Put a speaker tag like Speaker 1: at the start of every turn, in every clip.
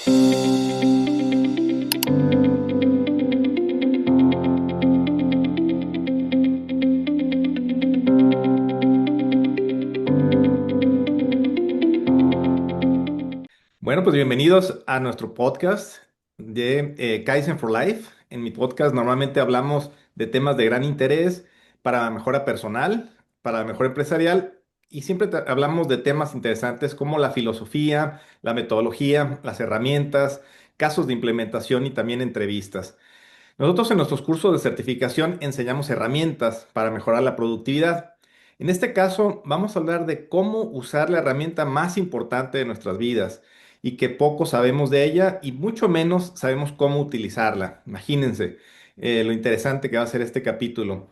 Speaker 1: Bueno, pues bienvenidos a nuestro podcast de Kaizen for Life. En mi podcast normalmente hablamos de temas de gran interés para la mejora personal, para la mejora empresarial y siempre hablamos de temas interesantes como la filosofía, la metodología, las herramientas, casos de implementación y también entrevistas. Nosotros en nuestros cursos de certificación enseñamos herramientas para mejorar la productividad. En este caso, vamos a hablar de cómo usar la herramienta más importante de nuestras vidas y que poco sabemos de ella y mucho menos sabemos cómo utilizarla. Imagínense lo interesante que va a ser este capítulo.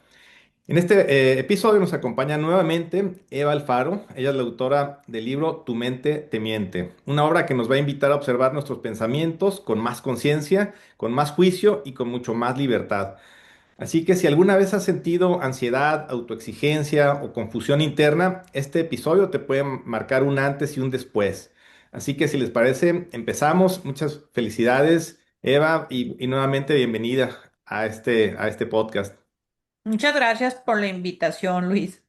Speaker 1: En este episodio nos acompaña nuevamente Eva Alfaro. Ella es la autora del libro Tu mente te miente, una obra que nos va a invitar a observar nuestros pensamientos con más conciencia, con más juicio y con mucho más libertad. Así que si alguna vez has sentido ansiedad, autoexigencia o confusión interna, este episodio te puede marcar un antes y un después. Así que si les parece, empezamos. Muchas felicidades, Eva, y nuevamente bienvenida a este podcast.
Speaker 2: Muchas gracias por la invitación, Luis.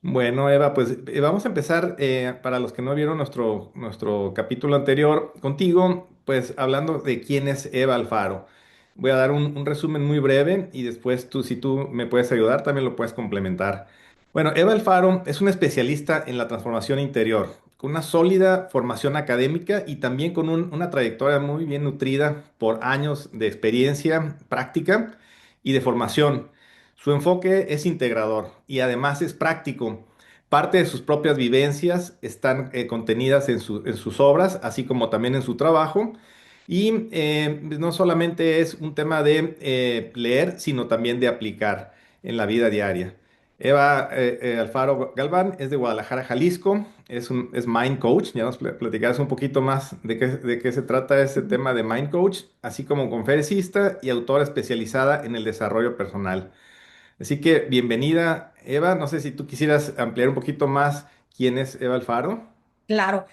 Speaker 1: Bueno, Eva, pues vamos a empezar, para los que no vieron nuestro capítulo anterior contigo, pues hablando de quién es Eva Alfaro. Voy a dar un resumen muy breve y después tú, si tú me puedes ayudar, también lo puedes complementar. Bueno, Eva Alfaro es una especialista en la transformación interior, con una sólida formación académica y también con una trayectoria muy bien nutrida por años de experiencia práctica y de formación. Su enfoque es integrador y además es práctico. Parte de sus propias vivencias están contenidas en sus obras, así como también en su trabajo. Y no solamente es un tema de leer, sino también de aplicar en la vida diaria. Eva Alfaro Galván es de Guadalajara, Jalisco. Es Mind Coach. Ya nos platicarás un poquito más de qué se trata este tema de Mind Coach, así como conferencista y autora especializada en el desarrollo personal. Así que bienvenida, Eva. No sé si tú quisieras ampliar un poquito más quién es Eva Alfaro.
Speaker 2: Claro.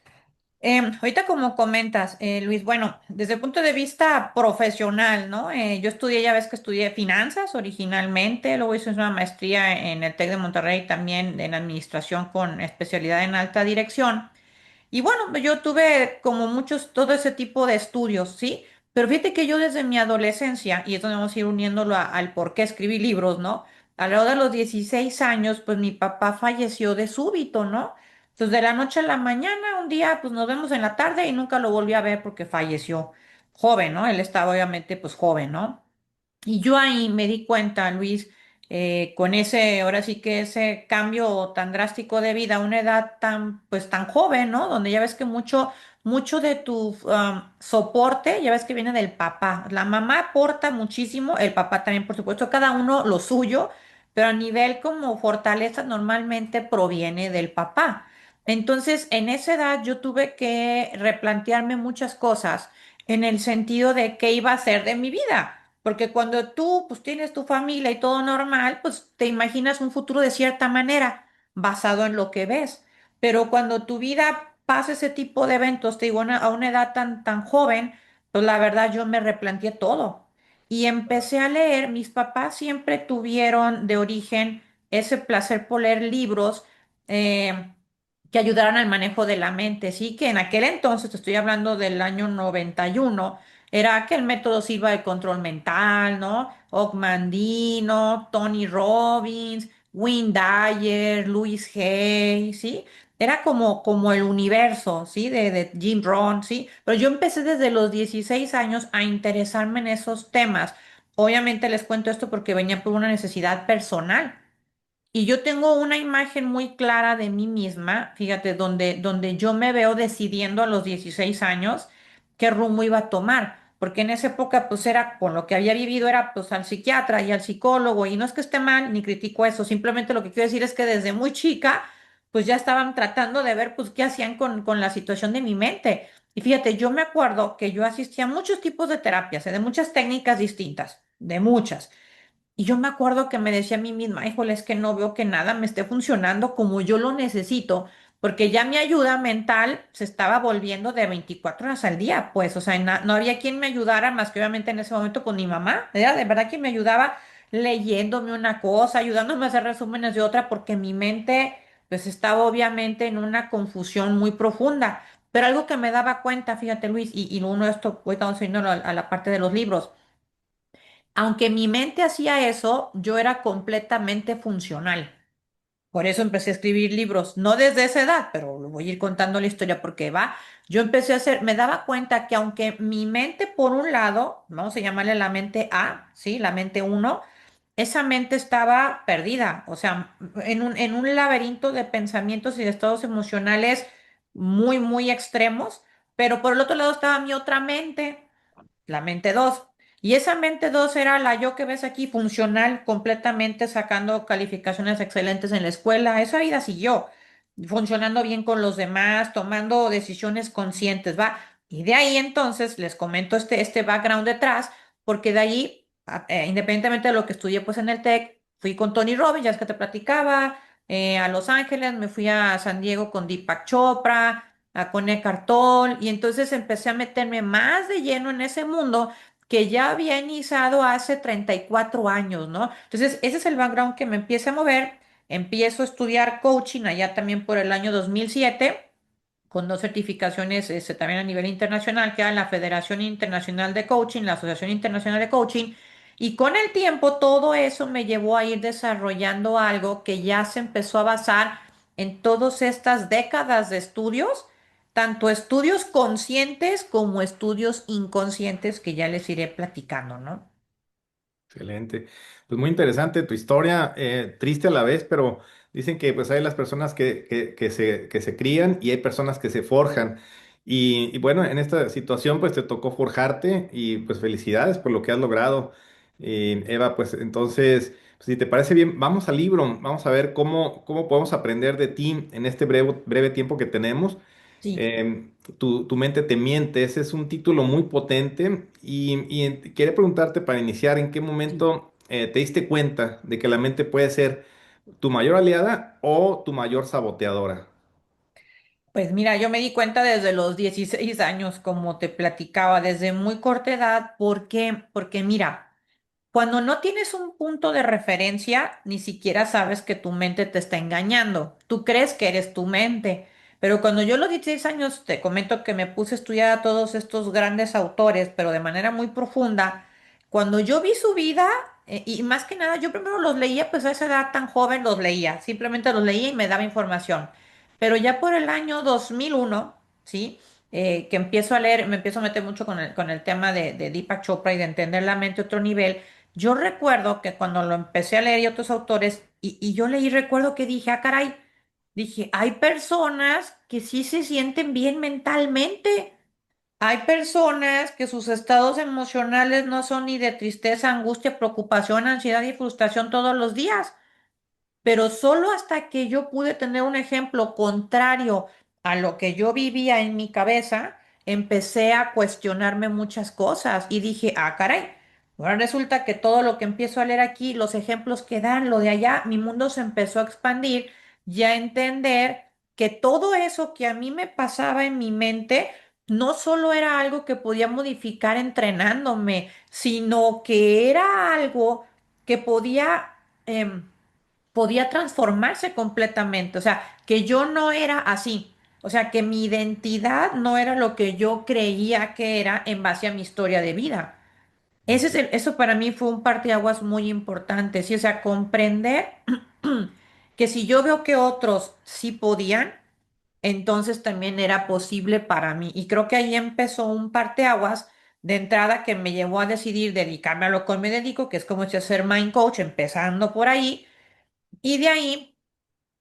Speaker 2: Ahorita como comentas, Luis, bueno, desde el punto de vista profesional, ¿no? Yo estudié, ya ves que estudié finanzas originalmente, luego hice una maestría en el TEC de Monterrey también en administración con especialidad en alta dirección. Y bueno, yo tuve como muchos, todo ese tipo de estudios, ¿sí? Pero fíjate que yo desde mi adolescencia, y esto vamos a ir uniéndolo al por qué escribí libros, ¿no? A la hora de los 16 años, pues mi papá falleció de súbito, ¿no? Entonces de la noche a la mañana, un día, pues nos vemos en la tarde y nunca lo volví a ver porque falleció joven, ¿no? Él estaba obviamente pues joven, ¿no? Y yo ahí me di cuenta, Luis, con ese, ahora sí que ese cambio tan drástico de vida a una edad tan, pues tan joven, ¿no? Donde ya ves que mucho de tu soporte, ya ves que viene del papá. La mamá aporta muchísimo, el papá también, por supuesto, cada uno lo suyo, pero a nivel como fortaleza normalmente proviene del papá. Entonces, en esa edad yo tuve que replantearme muchas cosas en el sentido de qué iba a ser de mi vida. Porque cuando tú pues tienes tu familia y todo normal, pues te imaginas un futuro de cierta manera, basado en lo que ves. Pero cuando tu vida pasa ese tipo de eventos, te digo, a una edad tan joven, pues la verdad yo me replanteé todo. Y empecé a leer, mis papás siempre tuvieron de origen ese placer por leer libros que ayudaran al manejo de la mente, sí, que en aquel entonces, te estoy hablando del año 91, era que el método Silva de control mental, ¿no? Ogmandino, Tony Robbins, Wayne Dyer, Louis Hay, ¿sí? Era como el universo, ¿sí? De Jim Rohn, ¿sí? Pero yo empecé desde los 16 años a interesarme en esos temas. Obviamente les cuento esto porque venía por una necesidad personal. Y yo tengo una imagen muy clara de mí misma, fíjate, donde yo me veo decidiendo a los 16 años qué rumbo iba a tomar, porque en esa época pues era con lo que había vivido era pues al psiquiatra y al psicólogo, y no es que esté mal ni critico eso, simplemente lo que quiero decir es que desde muy chica pues ya estaban tratando de ver pues qué hacían con la situación de mi mente. Y fíjate, yo me acuerdo que yo asistía a muchos tipos de terapias, de muchas técnicas distintas, de muchas. Y yo me acuerdo que me decía a mí misma, híjole, es que no veo que nada me esté funcionando como yo lo necesito porque ya mi ayuda mental se estaba volviendo de 24 horas al día, pues, o sea, no había quien me ayudara más que obviamente en ese momento con mi mamá, era de verdad quien me ayudaba leyéndome una cosa, ayudándome a hacer resúmenes de otra, porque mi mente pues estaba obviamente en una confusión muy profunda. Pero algo que me daba cuenta, fíjate Luis, y uno de esto, voy traduciéndolo a la parte de los libros, aunque mi mente hacía eso, yo era completamente funcional. Por eso empecé a escribir libros, no desde esa edad, pero lo voy a ir contando la historia porque va. Yo empecé a hacer, me daba cuenta que aunque mi mente, por un lado, vamos a llamarle la mente A, ¿sí? La mente uno, esa mente estaba perdida, o sea, en un laberinto de pensamientos y de estados emocionales muy, muy extremos, pero por el otro lado estaba mi otra mente, la mente 2. Y esa mente 2 era la yo que ves aquí, funcional, completamente sacando calificaciones excelentes en la escuela. Esa vida siguió, funcionando bien con los demás, tomando decisiones conscientes, ¿va? Y de ahí entonces les comento este background detrás, porque de ahí, independientemente de lo que estudié pues en el TEC, fui con Tony Robbins, ya es que te platicaba, a Los Ángeles, me fui a San Diego con Deepak Chopra, con Eckhart Tolle, y entonces empecé a meterme más de lleno en ese mundo que ya había iniciado hace 34 años, ¿no? Entonces, ese es el background que me empieza a mover. Empiezo a estudiar coaching allá también por el año 2007 con dos certificaciones también a nivel internacional, que eran la Federación Internacional de Coaching, la Asociación Internacional de Coaching. Y con el tiempo todo eso me llevó a ir desarrollando algo que ya se empezó a basar en todas estas décadas de estudios, tanto estudios conscientes como estudios inconscientes que ya les iré platicando, ¿no?
Speaker 1: Excelente. Pues muy interesante tu historia, triste a la vez, pero dicen que pues hay las personas que se crían y hay personas que se forjan. Y bueno, en esta situación pues te tocó forjarte y pues felicidades por lo que has logrado. Eva, pues entonces, pues, si te parece bien, vamos al libro, vamos a ver cómo podemos aprender de ti en este breve tiempo que tenemos.
Speaker 2: Sí,
Speaker 1: Tu mente te miente, ese es un título muy potente quería preguntarte para iniciar, ¿en qué
Speaker 2: sí.
Speaker 1: momento te diste cuenta de que la mente puede ser tu mayor aliada o tu mayor saboteadora?
Speaker 2: Pues mira, yo me di cuenta desde los 16 años, como te platicaba, desde muy corta edad. ¿Por qué? Porque mira, cuando no tienes un punto de referencia, ni siquiera sabes que tu mente te está engañando. Tú crees que eres tu mente. Pero cuando yo a los 16 años te comento que me puse a estudiar a todos estos grandes autores, pero de manera muy profunda, cuando yo vi su vida, y más que nada, yo primero los leía, pues a esa edad tan joven los leía, simplemente los leía y me daba información. Pero ya por el año 2001, ¿sí? Que empiezo a leer, me empiezo a meter mucho con el tema de Deepak Chopra y de entender la mente a otro nivel. Yo recuerdo que cuando lo empecé a leer y otros autores, y yo leí, recuerdo que dije, ah, caray, dije, hay personas que sí se sienten bien mentalmente. Hay personas que sus estados emocionales no son ni de tristeza, angustia, preocupación, ansiedad y frustración todos los días. Pero solo hasta que yo pude tener un ejemplo contrario a lo que yo vivía en mi cabeza, empecé a cuestionarme muchas cosas y dije, ah, caray, ahora resulta que todo lo que empiezo a leer aquí, los ejemplos que dan, lo de allá, mi mundo se empezó a expandir y a entender que todo eso que a mí me pasaba en mi mente no solo era algo que podía modificar entrenándome, sino que era algo que em, podía transformarse completamente. O sea, que yo no era así. O sea, que mi identidad no era lo que yo creía que era en base a mi historia de vida. Eso para mí fue un parteaguas muy importante. Sí, o sea, comprender que si yo veo que otros sí podían, entonces también era posible para mí. Y creo que ahí empezó un parteaguas de entrada que me llevó a decidir dedicarme a lo que me dedico, que es como si ser mind coach, empezando por ahí. Y de ahí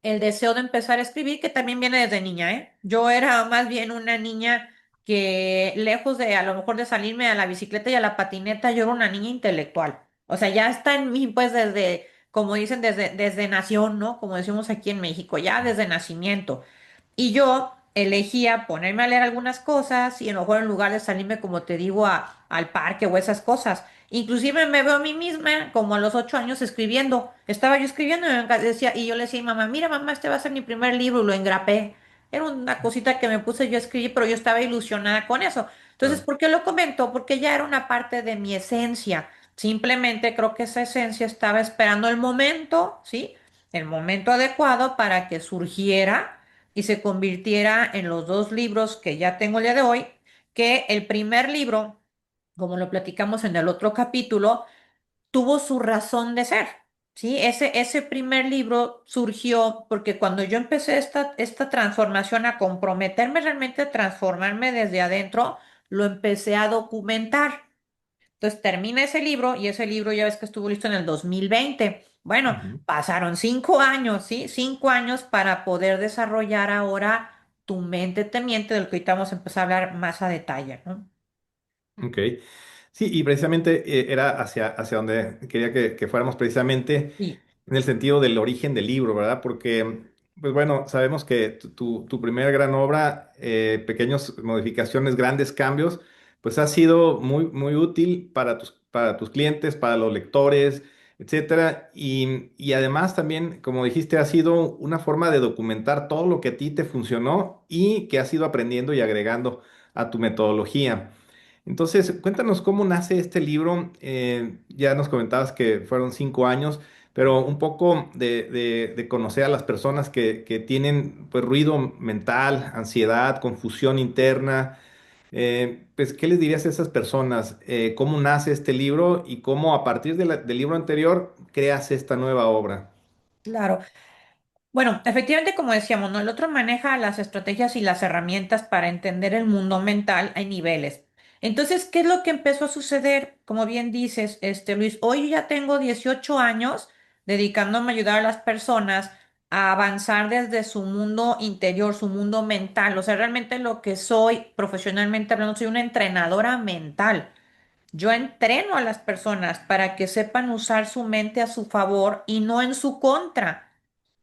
Speaker 2: el deseo de empezar a escribir, que también viene desde niña, ¿eh? Yo era más bien una niña que lejos de a lo mejor de salirme a la bicicleta y a la patineta, yo era una niña intelectual. O sea, ya está en mí, pues desde, como dicen, desde nación, ¿no? Como decimos aquí en México, ya desde nacimiento. Y yo elegía ponerme a leer algunas cosas y a lo mejor en lugar de salirme, como te digo, al parque o esas cosas. Inclusive me veo a mí misma como a los 8 años escribiendo. Estaba yo escribiendo y decía, y yo le decía a mi mamá, mira mamá, este va a ser mi primer libro y lo engrapé. era una cosita que me puse yo a escribir, pero yo estaba ilusionada con eso. Entonces,
Speaker 1: Claro.
Speaker 2: ¿por qué lo comento? Porque ya era una parte de mi esencia. Simplemente creo que esa esencia estaba esperando el momento, ¿sí? El momento adecuado para que surgiera y se convirtiera en los dos libros que ya tengo el día de hoy, que el primer libro, como lo platicamos en el otro capítulo, tuvo su razón de ser. ¿Sí? Ese primer libro surgió porque cuando yo empecé esta transformación, a comprometerme realmente a transformarme desde adentro, lo empecé a documentar. Entonces termina ese libro y ese libro ya ves que estuvo listo en el 2020. Bueno,
Speaker 1: Ujú.
Speaker 2: pasaron 5 años, ¿sí? 5 años para poder desarrollar ahora tu mente temiente, del que ahorita vamos a empezar a hablar más a detalle, ¿no?
Speaker 1: Ok. Sí, y precisamente era hacia donde quería que fuéramos precisamente
Speaker 2: Sí,
Speaker 1: en el sentido del origen del libro, ¿verdad? Porque, pues bueno, sabemos que tu primera gran obra, pequeñas modificaciones, grandes cambios, pues ha sido muy, muy útil para tus clientes, para los lectores, etcétera. Y además también, como dijiste, ha sido una forma de documentar todo lo que a ti te funcionó y que has ido aprendiendo y agregando a tu metodología. Entonces, cuéntanos cómo nace este libro. Ya nos comentabas que fueron 5 años, pero un poco de conocer a las personas que tienen pues, ruido mental, ansiedad, confusión interna. Pues, ¿qué les dirías a esas personas? ¿Cómo nace este libro y cómo a partir del libro anterior creas esta nueva obra?
Speaker 2: claro. Bueno, efectivamente, como decíamos, ¿no? El otro maneja las estrategias y las herramientas para entender el mundo mental. Hay niveles. Entonces, ¿qué es lo que empezó a suceder? Como bien dices, Luis, hoy yo ya tengo 18 años dedicándome a ayudar a las personas a avanzar desde su mundo interior, su mundo mental. O sea, realmente lo que soy profesionalmente hablando, soy una entrenadora mental. Yo entreno a las personas para que sepan usar su mente a su favor y no en su contra.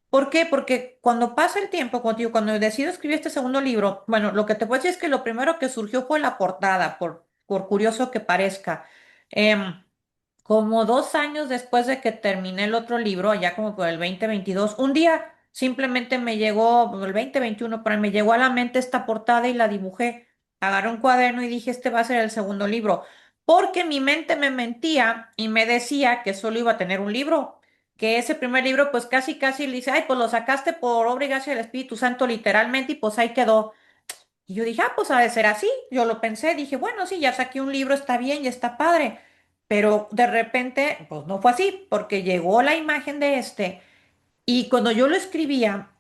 Speaker 2: ¿Por qué? Porque cuando pasa el tiempo contigo, cuando decido escribir este segundo libro, bueno, lo que te puedo decir es que lo primero que surgió fue la portada, por curioso que parezca. Em, Como 2 años después de que terminé el otro libro, ya como por el 2022, un día simplemente me llegó, el 2021, pero me llegó a la mente esta portada y la dibujé. Agarré un cuaderno y dije, este va a ser el segundo libro, porque mi mente me mentía y me decía que solo iba a tener un libro, que ese primer libro pues casi casi le dice, ay, pues lo sacaste por obra y gracia del Espíritu Santo literalmente y pues ahí quedó. Y yo dije, ah, pues ha de ser así. Yo lo pensé, dije, bueno, sí, ya saqué un libro, está bien, ya está padre. Pero de repente, pues no fue así, porque llegó la imagen de este. Y cuando yo lo escribía,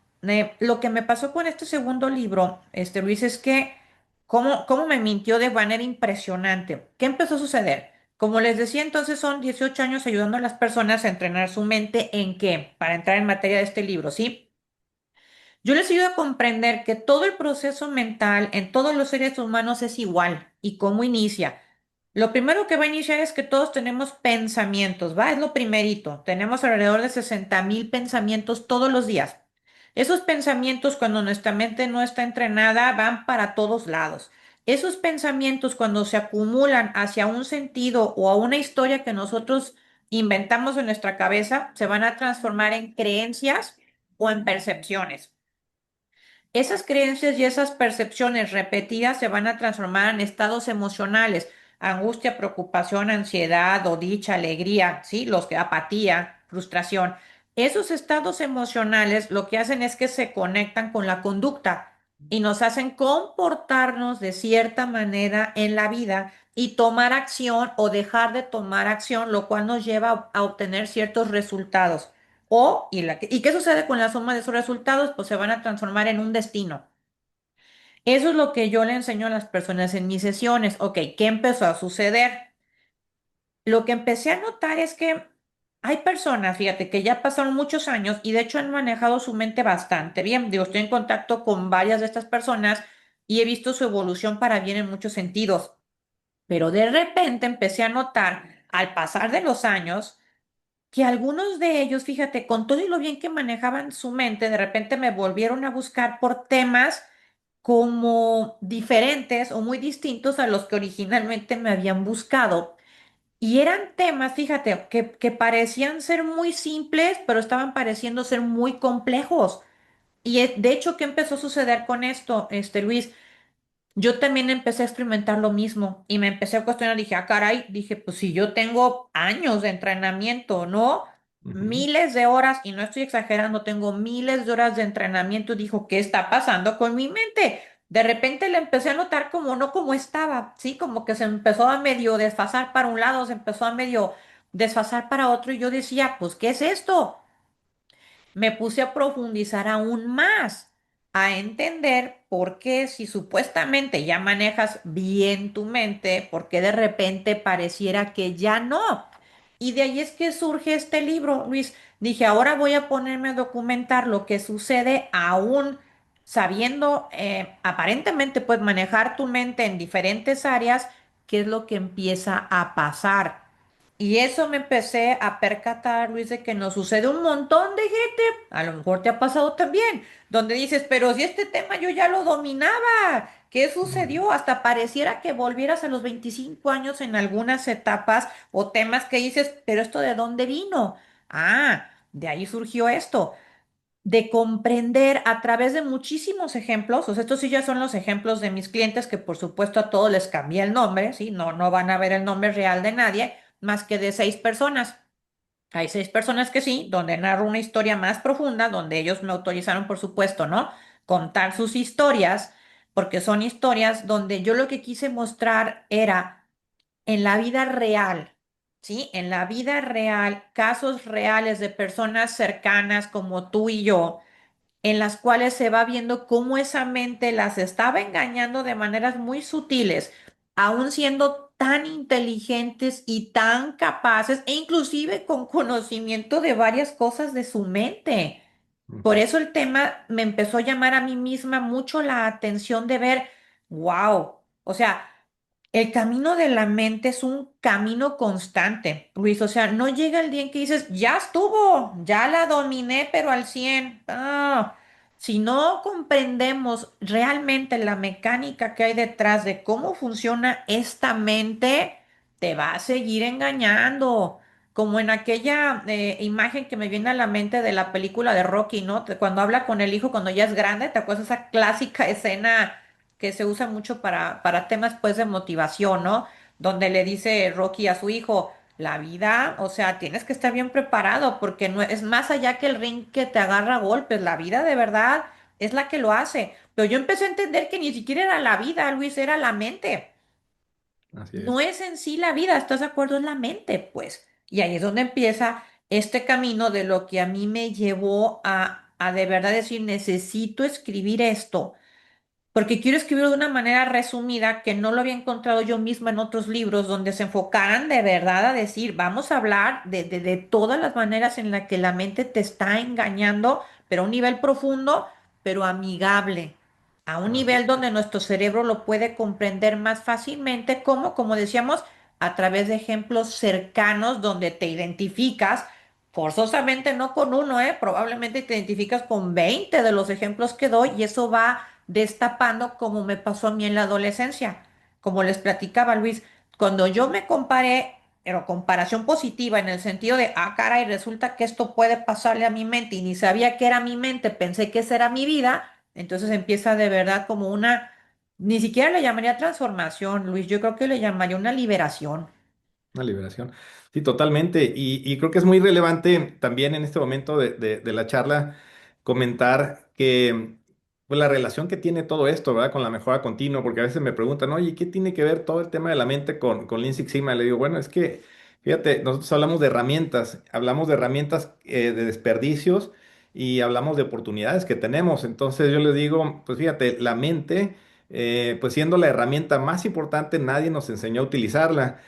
Speaker 2: lo que me pasó con este segundo libro, Luis, es que cómo me mintió de manera impresionante. ¿Qué empezó a suceder? Como les decía, entonces son 18 años ayudando a las personas a entrenar su mente en qué, para entrar en materia de este libro, ¿sí? Yo les ayudo a comprender que todo el proceso mental en todos los seres humanos es igual y cómo inicia. Lo primero que va a iniciar es que todos tenemos pensamientos, ¿va? Es lo primerito. Tenemos alrededor de 60,000 pensamientos todos los días. Esos pensamientos, cuando nuestra mente no está entrenada, van para todos lados. Esos pensamientos, cuando se acumulan hacia un sentido o a una historia que nosotros inventamos en nuestra cabeza, se van a transformar en creencias o en percepciones. Esas creencias y esas percepciones repetidas se van a transformar en estados emocionales, angustia, preocupación, ansiedad o dicha, alegría, ¿sí? Los que apatía, frustración. Esos estados emocionales lo que hacen es que se conectan con la conducta y nos hacen comportarnos de cierta manera en la vida y tomar acción o dejar de tomar acción, lo cual nos lleva a obtener ciertos resultados. ¿Y qué sucede con la suma de esos resultados? Pues se van a transformar en un destino. Eso es lo que yo le enseño a las personas en mis sesiones. Ok, ¿qué empezó a suceder? Lo que empecé a notar es que hay personas, fíjate, que ya pasaron muchos años y de hecho han manejado su mente bastante bien. Digo, estoy en contacto con varias de estas personas y he visto su evolución para bien en muchos sentidos. Pero de repente empecé a notar, al pasar de los años, que algunos de ellos, fíjate, con todo y lo bien que manejaban su mente, de repente me volvieron a buscar por temas como diferentes o muy distintos a los que originalmente me habían buscado. Y eran temas, fíjate, que parecían ser muy simples, pero estaban pareciendo ser muy complejos. de hecho, ¿qué empezó a suceder con esto, Luis? Yo también empecé a experimentar lo mismo y me empecé a cuestionar, dije, ah, caray, dije, pues si yo tengo años de entrenamiento, ¿no?
Speaker 1: Ujú,
Speaker 2: Miles de horas, y no estoy exagerando, tengo miles de horas de entrenamiento, dijo, ¿qué está pasando con mi mente? De repente le empecé a notar como no como estaba, ¿sí? Como que se empezó a medio desfasar para un lado, se empezó a medio desfasar para otro, y yo decía, pues, ¿qué es esto? Me puse a profundizar aún más, a entender por qué si supuestamente ya manejas bien tu mente, por qué de repente pareciera que ya no. Y de ahí es que surge este libro, Luis. Dije, ahora voy a ponerme a documentar lo que sucede aún sabiendo, aparentemente, pues manejar tu mente en diferentes áreas, qué es lo que empieza a pasar. Y eso me empecé a percatar, Luis, de que nos sucede un montón de gente, a lo mejor te ha pasado también, donde dices, pero si este tema yo ya lo dominaba, ¿qué
Speaker 1: ujú.
Speaker 2: sucedió? Hasta pareciera que volvieras a los 25 años en algunas etapas o temas que dices, pero ¿esto de dónde vino? Ah, de ahí surgió esto, de comprender a través de muchísimos ejemplos, o sea, estos sí ya son los ejemplos de mis clientes que por supuesto a todos les cambié el nombre, ¿sí? No, no van a ver el nombre real de nadie más que de 6 personas. Hay 6 personas que sí, donde narro una historia más profunda, donde ellos me autorizaron, por supuesto, ¿no? Contar sus historias, porque son historias donde yo lo que quise mostrar era en la vida real, ¿sí? En la vida real, casos reales de personas cercanas como tú y yo en las cuales se va viendo cómo esa mente las estaba engañando de maneras muy sutiles, aun siendo tan inteligentes y tan capaces, e inclusive con conocimiento de varias cosas de su mente. Por
Speaker 1: Ujú.
Speaker 2: eso el tema me empezó a llamar a mí misma mucho la atención de ver, wow, o sea, el camino de la mente es un camino constante, Luis. O sea, no llega el día en que dices, ya estuvo, ya la dominé, pero al 100. Ah, si no comprendemos realmente la mecánica que hay detrás de cómo funciona esta mente, te va a seguir engañando. Como en aquella imagen que me viene a la mente de la película de Rocky, ¿no? Cuando habla con el hijo cuando ya es grande, ¿te acuerdas esa clásica escena que se usa mucho para temas pues de motivación, ¿no? Donde le dice Rocky a su hijo, la vida, o sea, tienes que estar bien preparado porque no es más allá que el ring que te agarra a golpes, la vida de verdad es la que lo hace. Pero yo empecé a entender que ni siquiera era la vida, Luis, era la mente.
Speaker 1: Así
Speaker 2: No
Speaker 1: es.
Speaker 2: es en sí la vida, ¿estás de acuerdo? Es la mente, pues. Y ahí es donde empieza este camino de lo que a mí me llevó a de verdad decir, necesito escribir esto porque quiero escribirlo de una manera resumida que no lo había encontrado yo misma en otros libros donde se enfocaran de verdad a decir, vamos a hablar de todas las maneras en las que la mente te está engañando, pero a un nivel profundo, pero amigable, a un
Speaker 1: Así
Speaker 2: nivel donde
Speaker 1: es.
Speaker 2: nuestro cerebro lo puede comprender más fácilmente, como decíamos, a través de ejemplos cercanos donde te identificas. Forzosamente no con uno, probablemente te identificas con 20 de los ejemplos que doy y eso va destapando como me pasó a mí en la adolescencia. Como les platicaba Luis, cuando yo me comparé, pero comparación positiva en el sentido de, ah, caray, resulta que esto puede pasarle a mi mente y ni sabía que era mi mente, pensé que esa era mi vida, entonces empieza de verdad como una, ni siquiera le llamaría transformación, Luis, yo creo que le llamaría una liberación.
Speaker 1: Una liberación. Sí, totalmente. Y creo que es muy relevante también en este momento de la charla comentar que pues, la relación que tiene todo esto, ¿verdad? Con la mejora continua, porque a veces me preguntan, oye, ¿qué tiene que ver todo el tema de la mente con Lean Six Sigma? Le digo, bueno, es que, fíjate, nosotros hablamos de herramientas de desperdicios y hablamos de oportunidades que tenemos. Entonces yo les digo, pues fíjate, la mente, pues siendo la herramienta más importante, nadie nos enseñó a utilizarla.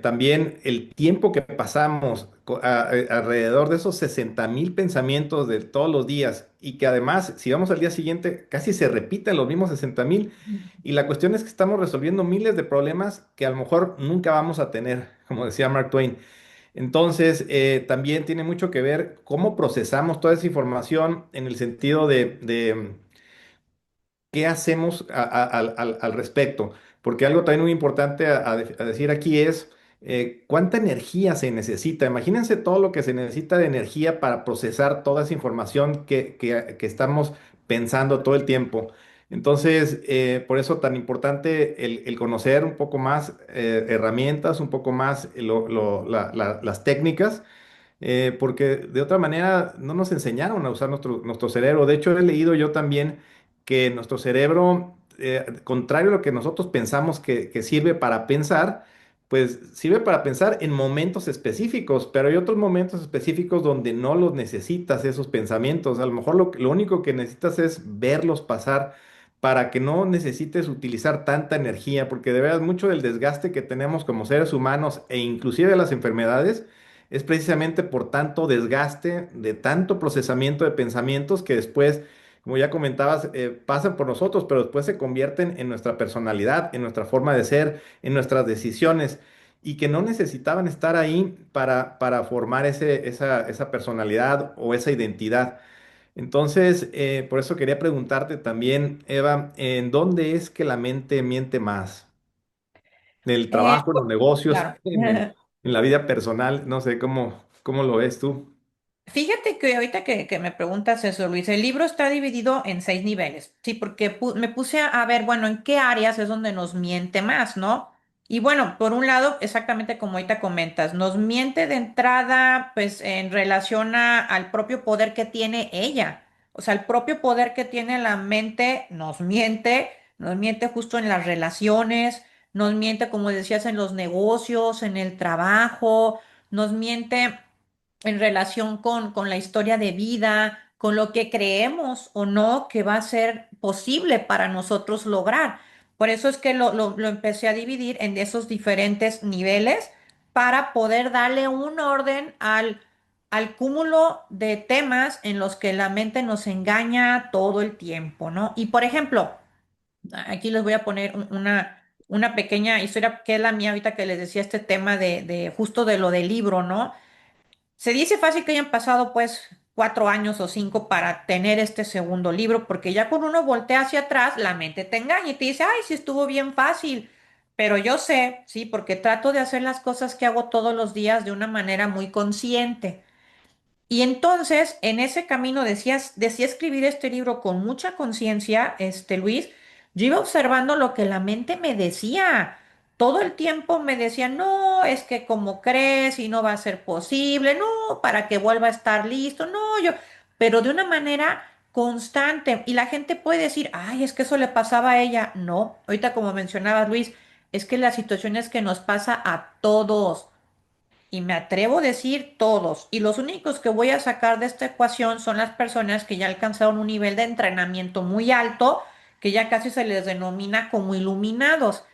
Speaker 1: También el tiempo que pasamos alrededor de esos 60,000 pensamientos de todos los días y que además, si vamos al día siguiente, casi se repiten los mismos 60,000. Y la cuestión es que estamos resolviendo miles de problemas que a lo mejor nunca vamos a tener, como decía Mark Twain. Entonces, también tiene mucho que ver cómo procesamos toda esa información en el sentido de ¿qué hacemos al respecto? Porque algo también muy importante a decir aquí es, ¿cuánta energía se necesita? Imagínense todo lo que se necesita de energía para procesar toda esa información que estamos pensando todo el tiempo. Entonces, por eso tan importante el conocer un poco más herramientas, un poco más las técnicas porque de otra manera no nos enseñaron a usar nuestro cerebro. De hecho, he leído yo también que nuestro cerebro, contrario a lo que nosotros pensamos que sirve para pensar, pues sirve para pensar en momentos específicos, pero hay otros momentos específicos donde no los necesitas, esos pensamientos. A lo mejor lo único que necesitas es verlos pasar para que no necesites utilizar tanta energía, porque de verdad mucho del desgaste que tenemos como seres humanos e inclusive las enfermedades, es precisamente por tanto desgaste, de tanto procesamiento de pensamientos que después, como ya comentabas, pasan por nosotros, pero después se convierten en nuestra personalidad, en nuestra forma de ser, en nuestras decisiones, y que no necesitaban estar ahí para formar esa personalidad o esa identidad. Entonces, por eso quería preguntarte también, Eva, ¿en dónde es que la mente miente más? ¿En el trabajo, en los negocios,
Speaker 2: Claro.
Speaker 1: en la vida personal? No sé cómo lo ves tú.
Speaker 2: Fíjate que ahorita que me preguntas eso, Luis, el libro está dividido en 6 niveles, sí, porque me puse a ver, bueno, en qué áreas es donde nos miente más, ¿no? Y bueno, por un lado, exactamente como ahorita comentas, nos miente de entrada, pues en relación al propio poder que tiene ella, o sea, el propio poder que tiene la mente nos miente justo en las relaciones, nos miente, como decías, en los negocios, en el trabajo, nos miente en relación con la historia de vida, con lo que creemos o no que va a ser posible para nosotros lograr. Por eso es que lo empecé a dividir en esos diferentes niveles para poder darle un orden al cúmulo de temas en los que la mente nos engaña todo el tiempo, ¿no? Y por ejemplo, aquí les voy a poner una pequeña historia que es la mía ahorita que les decía este tema de justo de lo del libro, ¿no? Se dice fácil que hayan pasado pues 4 años o 5 para tener este segundo libro, porque ya cuando uno voltea hacia atrás, la mente te engaña y te dice, ay, sí estuvo bien fácil. Pero yo sé, sí, porque trato de hacer las cosas que hago todos los días de una manera muy consciente. Y entonces, en ese camino decía escribir este libro con mucha conciencia, Luis, yo iba observando lo que la mente me decía. Todo el tiempo me decía, no, es que como crees y no va a ser posible, no, para que vuelva a estar listo, no, pero de una manera constante. Y la gente puede decir, ay, es que eso le pasaba a ella. No, ahorita como mencionabas, Luis, es que la situación es que nos pasa a todos. Y me atrevo a decir todos. Y los únicos que voy a sacar de esta ecuación son las personas que ya alcanzaron un nivel de entrenamiento muy alto, que ya casi se les denomina como iluminados.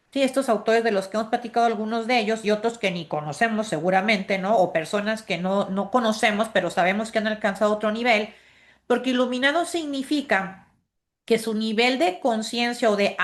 Speaker 2: Sí, estos autores de los que hemos platicado, algunos de ellos y otros que ni conocemos seguramente, ¿no? O personas que no conocemos, pero sabemos que han alcanzado otro nivel, porque iluminado significa que su nivel de conciencia o de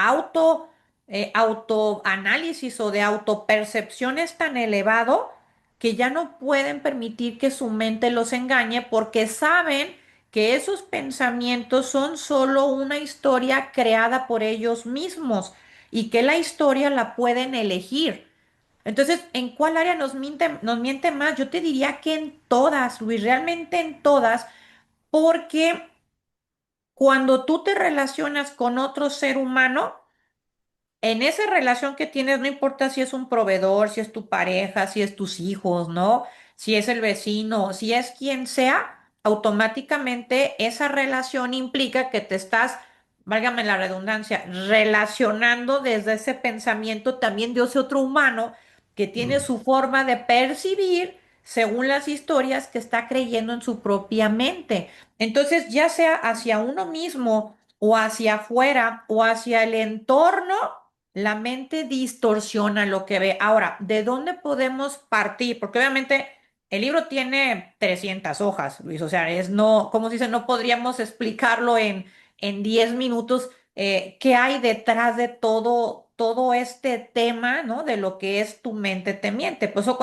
Speaker 2: autoanálisis o de autopercepción es tan elevado que ya no pueden permitir que su mente los engañe porque saben que esos pensamientos son solo una historia creada por ellos mismos y que la historia la pueden elegir. Entonces, ¿en cuál área nos miente más? Yo te diría que en todas, Luis, realmente en todas, porque cuando tú te relacionas con otro ser humano, en esa relación que tienes, no importa si es un proveedor, si es tu pareja, si es tus hijos, ¿no? Si es el vecino, si es quien sea, automáticamente esa relación implica que te estás, válgame la redundancia, relacionando desde ese pensamiento también de ese otro humano que tiene
Speaker 1: Mm.
Speaker 2: su forma de percibir según las historias que está creyendo en su propia mente. Entonces, ya sea hacia uno mismo o hacia afuera o hacia el entorno, la mente distorsiona lo que ve. Ahora, ¿de dónde podemos partir? Porque obviamente el libro tiene 300 hojas, Luis. O sea, es no, como se dice, no podríamos explicarlo en 10 minutos qué hay detrás de todo este tema, ¿no? De lo que es tu mente te miente. Por eso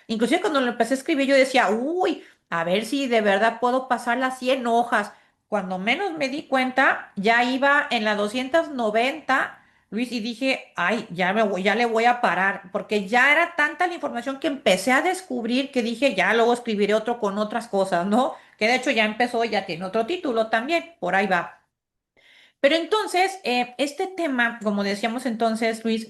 Speaker 2: inclusive cuando lo empecé a escribir, yo decía, uy, a ver si de verdad puedo pasar las 100 hojas. Cuando menos me di cuenta, ya iba en la 290. Luis, y dije, ay, ya le voy a parar, porque ya era tanta la información que empecé a descubrir que dije, ya luego escribiré otro con otras cosas, ¿no? Que de hecho ya empezó, ya tiene otro título también, por ahí va. Pero entonces, este tema, como decíamos entonces, Luis,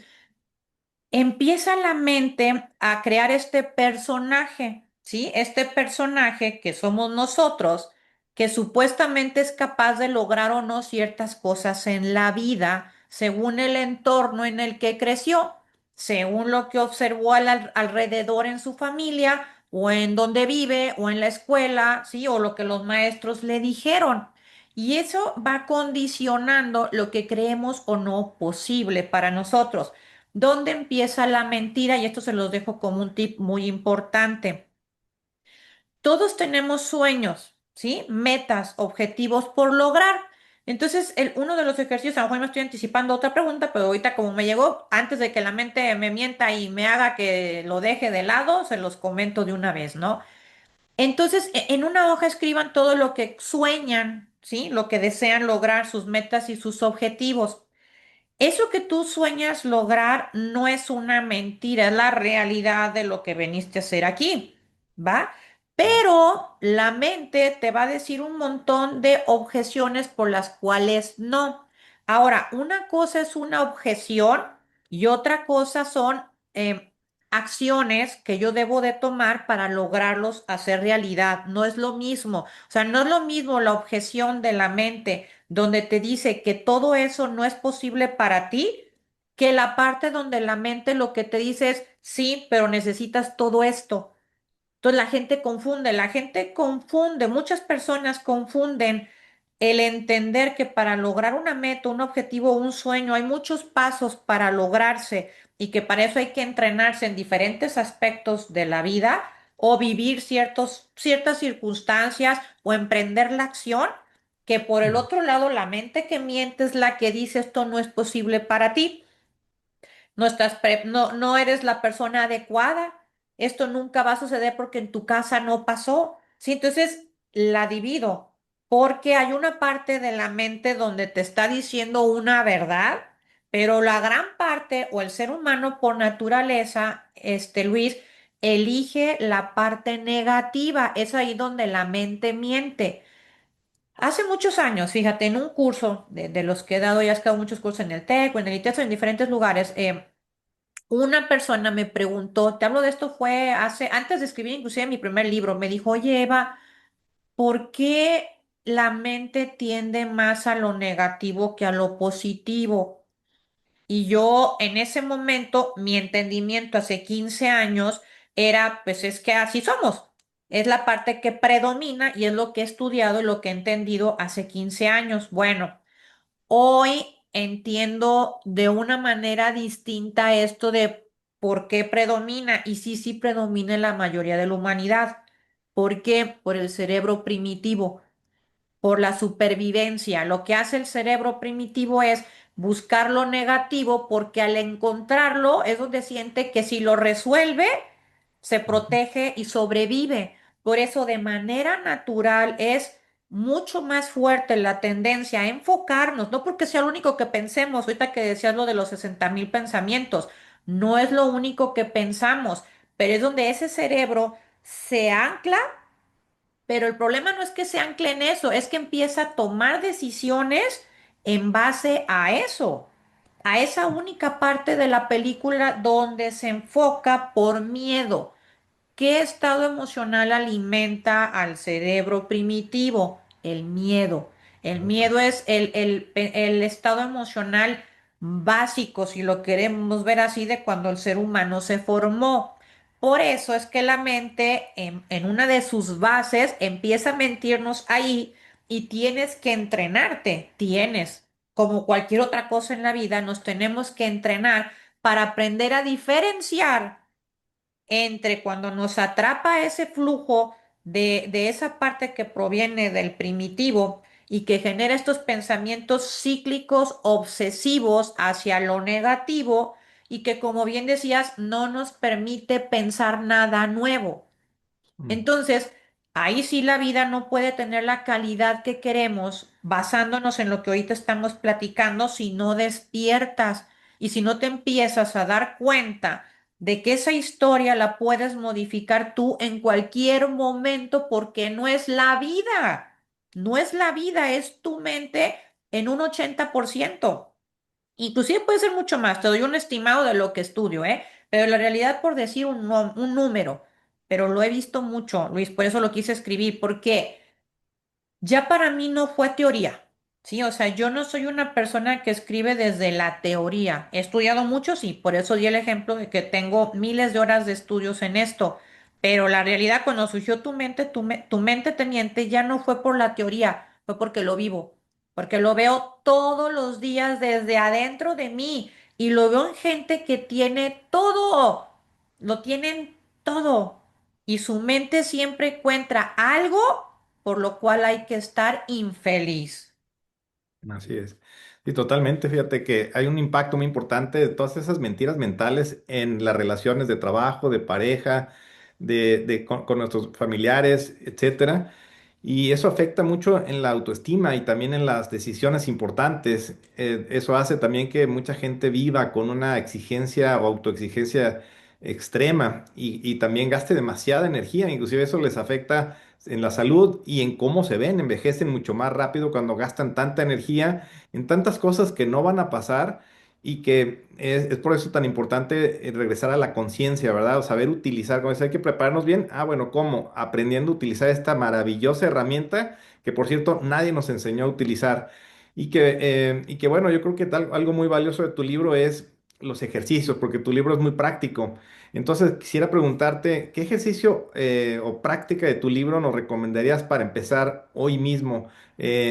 Speaker 2: empieza la mente a crear este personaje, ¿sí? Este personaje que somos nosotros, que supuestamente es capaz de lograr o no ciertas cosas en la vida, según el entorno en el que creció, según lo que observó alrededor en su familia, o en donde vive, o en la escuela, ¿sí? O lo que los maestros le dijeron. Y eso va condicionando lo que creemos o no posible para nosotros. ¿Dónde empieza la mentira? Y esto se los dejo como un tip muy importante. Todos tenemos sueños, ¿sí? Metas, objetivos por lograr. Entonces, uno de los ejercicios, a lo mejor me estoy anticipando otra pregunta, pero ahorita como me llegó, antes de que la mente me mienta y me haga que lo deje de lado, se los comento de una vez, ¿no? Entonces, en una hoja escriban todo lo que sueñan, ¿sí? Lo que desean lograr, sus metas y sus objetivos. Eso que tú sueñas lograr no es una mentira, es la realidad de lo que veniste a hacer aquí, ¿va?
Speaker 1: Mm,
Speaker 2: Pero la mente te va a decir un montón de objeciones por las cuales no. Ahora, una cosa es una objeción y otra cosa son acciones que yo debo de tomar para lograrlos hacer realidad. No es lo mismo. O sea, no es lo mismo la objeción de la mente donde te dice que todo eso no es posible para ti, que la parte donde la mente lo que te dice es, sí, pero necesitas todo esto. Entonces la gente confunde, muchas personas confunden el entender que para lograr una meta, un objetivo, un sueño, hay muchos pasos para lograrse y que para eso hay que entrenarse en diferentes aspectos de la vida o vivir ciertas circunstancias o emprender la acción, que por el
Speaker 1: mm,
Speaker 2: otro lado la mente que miente es la que dice esto no es posible para ti. No eres la persona adecuada. Esto nunca va a suceder porque en tu casa no pasó. Sí, entonces la divido porque hay una parte de la mente donde te está diciendo una verdad, pero la gran parte o el ser humano por naturaleza, Luis, elige la parte negativa. Es ahí donde la mente miente. Hace muchos años, fíjate, en un curso de los que he dado, ya he dado muchos cursos en el TEC o en el ITESO, en diferentes lugares, una persona me preguntó, te hablo de esto fue antes de escribir inclusive mi primer libro, me dijo, oye Eva, ¿por qué la mente tiende más a lo negativo que a lo positivo? Y yo en ese momento, mi entendimiento hace 15 años era, pues es que así somos. Es la parte que predomina y es lo que he estudiado y lo que he entendido hace 15 años. Bueno. Hoy entiendo de una manera distinta esto de por qué predomina y sí, sí predomina en la mayoría de la humanidad. ¿Por qué? Por el cerebro primitivo, por la supervivencia. Lo que hace el cerebro primitivo es buscar lo negativo porque al encontrarlo es donde siente que si lo resuelve, se
Speaker 1: ujú,
Speaker 2: protege y sobrevive. Por eso de manera natural es mucho más fuerte la tendencia a enfocarnos, no porque sea lo único que pensemos, ahorita que decías lo de los 60,000 pensamientos, no es lo único que pensamos, pero es donde ese cerebro se ancla, pero el problema no es que se ancle en eso, es que empieza a tomar decisiones en base a eso, a esa única parte de la película donde se enfoca por miedo. ¿Qué estado emocional alimenta al cerebro primitivo? El miedo. El
Speaker 1: ujú,
Speaker 2: miedo es el estado emocional básico, si lo queremos ver así, de cuando el ser humano se formó. Por eso es que la mente, en una de sus bases, empieza a mentirnos ahí y tienes que entrenarte. Como cualquier otra cosa en la vida, nos tenemos que entrenar para aprender a diferenciar entre cuando nos atrapa ese flujo de esa parte que proviene del primitivo y que genera estos pensamientos cíclicos obsesivos hacia lo negativo y que, como bien decías, no nos permite pensar nada nuevo.
Speaker 1: mm,
Speaker 2: Entonces, ahí sí la vida no puede tener la calidad que queremos basándonos en lo que ahorita estamos platicando si no despiertas y si no te empiezas a dar cuenta de que esa historia la puedes modificar tú en cualquier momento porque no es la vida, no es la vida, es tu mente en un 80%. Inclusive puede ser mucho más, te doy un estimado de lo que estudio, ¿eh? Pero la realidad por decir un número, pero lo he visto mucho, Luis, por eso lo quise escribir, porque ya para mí no fue teoría, ¿sí? O sea, yo no soy una persona que escribe desde la teoría. He estudiado mucho, sí, por eso di el ejemplo de que tengo miles de horas de estudios en esto, pero la realidad cuando surgió tu mente, tu mente teniente ya no fue por la teoría, fue porque lo vivo, porque lo veo todos los días desde adentro de mí y lo veo en gente que tiene todo, lo tienen todo y su mente siempre encuentra algo por lo cual hay que estar infeliz.
Speaker 1: Así es. Y totalmente, fíjate que hay un impacto muy importante de todas esas mentiras mentales en las relaciones de trabajo, de pareja, con nuestros familiares, etcétera. Y eso afecta mucho en la autoestima y también en las decisiones importantes. Eso hace también que mucha gente viva con una exigencia o autoexigencia extrema y también gaste demasiada energía. Inclusive eso les afecta en la salud y en cómo se ven. Envejecen mucho más rápido cuando gastan tanta energía en tantas cosas que no van a pasar y que es por eso tan importante regresar a la conciencia, ¿verdad? O saber utilizar, como dice, hay que prepararnos bien. Ah, bueno, ¿cómo? Aprendiendo a utilizar esta maravillosa herramienta que, por cierto, nadie nos enseñó a utilizar. Y que bueno, yo creo que algo muy valioso de tu libro es los ejercicios, porque tu libro es muy práctico. Entonces, quisiera preguntarte, ¿qué ejercicio o práctica de tu libro nos recomendarías para empezar hoy mismo?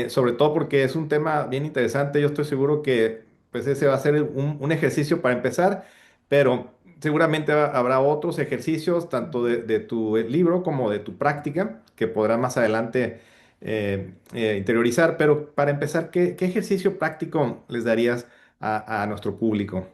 Speaker 1: Sobre todo porque es un tema bien interesante. Yo estoy seguro que pues ese va a ser un ejercicio para empezar, pero seguramente habrá otros ejercicios, tanto de tu libro como de tu práctica, que podrás más adelante interiorizar. Pero para empezar, ¿qué ejercicio práctico les darías a nuestro público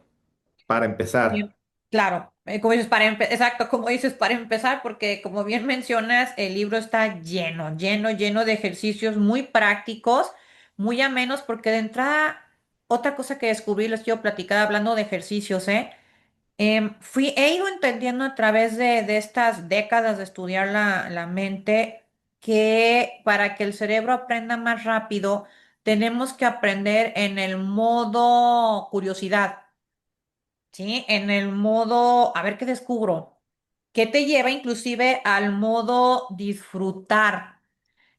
Speaker 1: para empezar?
Speaker 2: Bien. Claro, como dices, exacto, como dices, para empezar, porque como bien mencionas, el libro está lleno, lleno, lleno de ejercicios muy prácticos, muy amenos, porque de entrada, otra cosa que descubrí, les quiero platicar hablando de ejercicios, ¿eh? He ido entendiendo a través de estas décadas de estudiar la mente que para que el cerebro aprenda más rápido, tenemos que aprender en el modo curiosidad, ¿sí? En el modo, a ver qué descubro, que te lleva inclusive al modo disfrutar.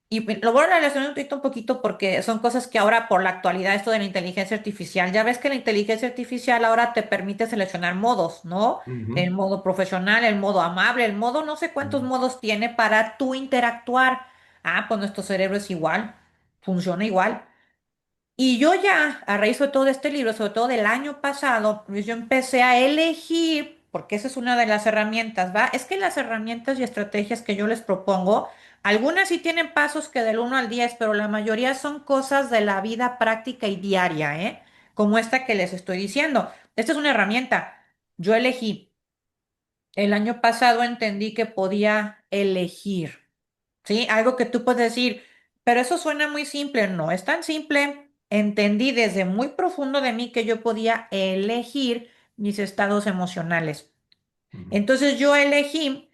Speaker 2: Y lo voy a relacionar un poquito porque son cosas que ahora por la actualidad, esto de la inteligencia artificial, ya ves que la inteligencia artificial ahora te permite seleccionar modos, ¿no? El
Speaker 1: Ujú.
Speaker 2: modo profesional, el modo amable, el modo no sé cuántos modos tiene para tú interactuar. Ah, pues nuestro cerebro es igual, funciona igual. Y yo ya, a raíz de todo este libro, sobre todo del año pasado, pues yo empecé a elegir, porque esa es una de las herramientas, ¿va? Es que las herramientas y estrategias que yo les propongo, algunas sí tienen pasos que del 1 al 10, pero la mayoría son cosas de la vida práctica y diaria, ¿eh? Como esta que les estoy diciendo. Esta es una herramienta. Yo elegí. El año pasado entendí que podía elegir. ¿Sí? Algo que tú puedes decir, pero eso suena muy simple. No es tan simple. Entendí desde muy profundo de mí que yo podía elegir mis estados emocionales.
Speaker 1: Ujú.
Speaker 2: Entonces yo elegí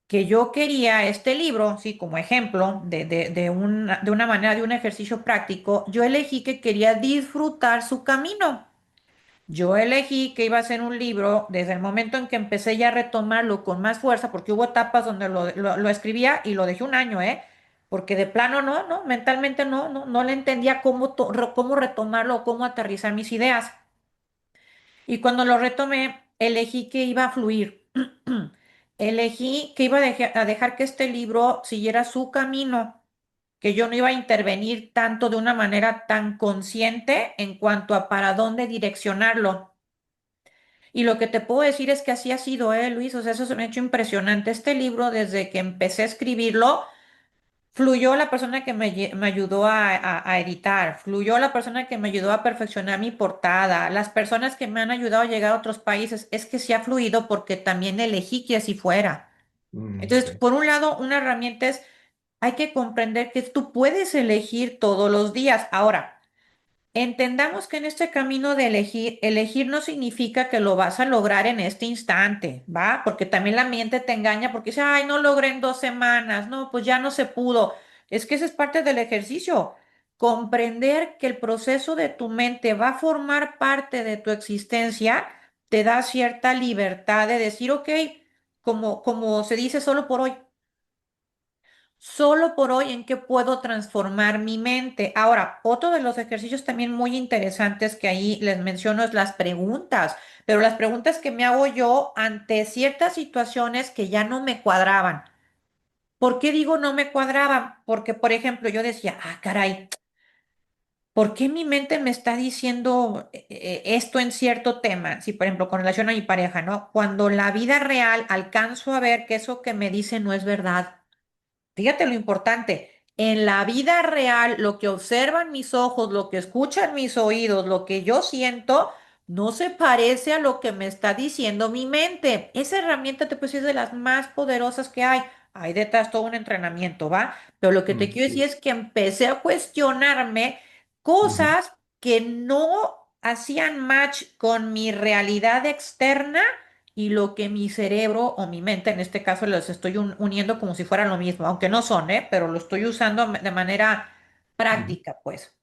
Speaker 2: que yo quería este libro, sí, como ejemplo de una manera, de un ejercicio práctico, yo elegí que quería disfrutar su camino. Yo elegí que iba a ser un libro desde el momento en que empecé ya a retomarlo con más fuerza, porque hubo etapas donde lo escribía y lo dejé un año, ¿eh? Porque de plano no, mentalmente no le entendía cómo retomarlo, cómo aterrizar mis ideas. Y cuando lo retomé, elegí que iba a fluir. Elegí que iba a dejar que este libro siguiera su camino, que yo no iba a intervenir tanto de una manera tan consciente en cuanto a para dónde direccionarlo. Y lo que te puedo decir es que así ha sido, Luis? O sea, eso se me ha hecho impresionante. Este libro, desde que empecé a escribirlo, fluyó la persona que me ayudó a editar, fluyó la persona que me ayudó a perfeccionar mi portada, las personas que me han ayudado a llegar a otros países. Es que sí ha fluido porque también elegí que así fuera.
Speaker 1: Mm,
Speaker 2: Entonces,
Speaker 1: ok.
Speaker 2: por un lado, una herramienta es hay que comprender que tú puedes elegir todos los días. Ahora, entendamos que en este camino de elegir, elegir no significa que lo vas a lograr en este instante, ¿va? Porque también la mente te engaña porque dice, ay, no logré en 2 semanas, no, pues ya no se pudo. Es que esa es parte del ejercicio. Comprender que el proceso de tu mente va a formar parte de tu existencia te da cierta libertad de decir, ok, como se dice, solo por hoy en qué puedo transformar mi mente. Ahora, otro de los ejercicios también muy interesantes que ahí les menciono es las preguntas, pero las preguntas que me hago yo ante ciertas situaciones que ya no me cuadraban. ¿Por qué digo no me cuadraban? Porque, por ejemplo, yo decía, ah, caray, ¿por qué mi mente me está diciendo esto en cierto tema? Si, por ejemplo, con relación a mi pareja, ¿no? Cuando la vida real alcanzo a ver que eso que me dice no es verdad. Fíjate lo importante. En la vida real, lo que observan mis ojos, lo que escuchan mis oídos, lo que yo siento, no se parece a lo que me está diciendo mi mente. Esa herramienta te puedo decir es de las más poderosas que hay. Hay detrás todo un entrenamiento, ¿va? Pero lo que te quiero decir
Speaker 1: Sí.
Speaker 2: es que empecé a cuestionarme
Speaker 1: Ujú.
Speaker 2: cosas que no hacían match con mi realidad externa y lo que mi cerebro o mi mente, en este caso, los estoy uniendo como si fueran lo mismo, aunque no son, ¿eh? Pero lo estoy usando de manera
Speaker 1: Ujú.
Speaker 2: práctica, pues.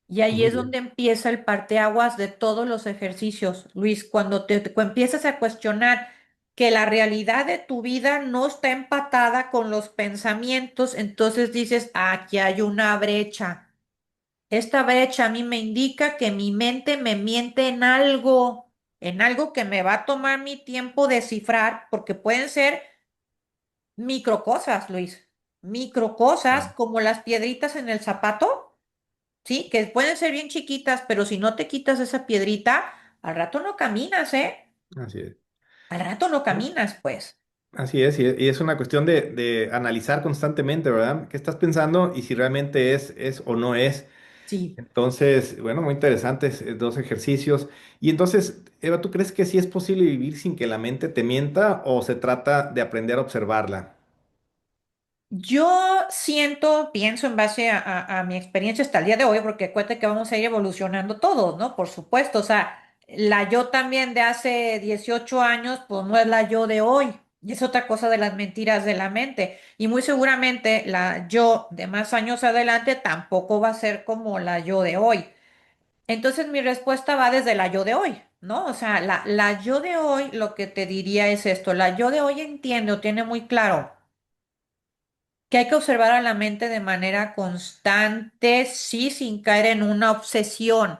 Speaker 2: Y ahí
Speaker 1: Muy
Speaker 2: es
Speaker 1: bien.
Speaker 2: donde empieza el parteaguas de todos los ejercicios, Luis, cuando empiezas a cuestionar que la realidad de tu vida no está empatada con los pensamientos, entonces dices, aquí hay una brecha. Esta brecha a mí me indica que mi mente me miente en algo que me va a tomar mi tiempo descifrar, porque pueden ser microcosas, Luis, microcosas
Speaker 1: Claro.
Speaker 2: como las piedritas en el zapato, ¿sí? Que pueden ser bien chiquitas, pero si no te quitas esa piedrita, al rato no caminas, ¿eh?
Speaker 1: Así es.
Speaker 2: Al rato no caminas, pues.
Speaker 1: Así es, y es una cuestión de analizar constantemente, ¿verdad? ¿Qué estás pensando y si realmente es o no es?
Speaker 2: Sí.
Speaker 1: Entonces, bueno, muy interesantes dos ejercicios. Y entonces, Eva, ¿tú crees que sí es posible vivir sin que la mente te mienta o se trata de aprender a observarla?
Speaker 2: Yo siento, pienso en base a mi experiencia hasta el día de hoy, porque acuérdate que vamos a ir evolucionando todos, ¿no? Por supuesto, o sea, la yo también de hace 18 años, pues no es la yo de hoy. Y es otra cosa de las mentiras de la mente. Y muy seguramente la yo de más años adelante tampoco va a ser como la yo de hoy. Entonces mi respuesta va desde la yo de hoy, ¿no? O sea, la yo de hoy lo que te diría es esto, la yo de hoy entiende o tiene muy claro que hay que observar a la mente de manera constante, sí, sin caer en una obsesión,